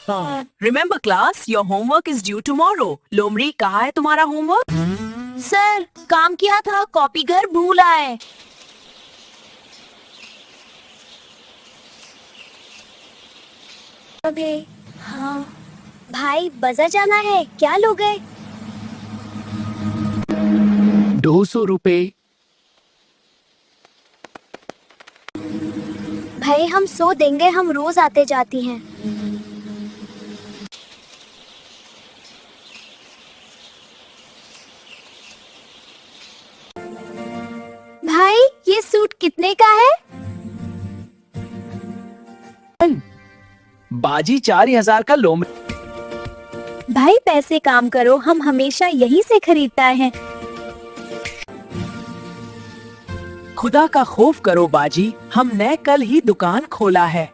Remember class, your homework is due tomorrow. लोमड़ी, कहाँ है तुम्हारा होमवर्क? सर, काम किया था, कॉपी घर भूल आए। अबे, हाँ भाई, बाजार जाना है, क्या लोगे? 200 रुपए। भाई हम 100 देंगे, हम रोज आते जाती हैं। भाई ये सूट कितने का है? बाजी 4000 का लोमड़ी। भाई पैसे काम करो, हम हमेशा यहीं से खरीदता है। खुदा का खौफ करो बाजी, हमने कल ही दुकान खोला है।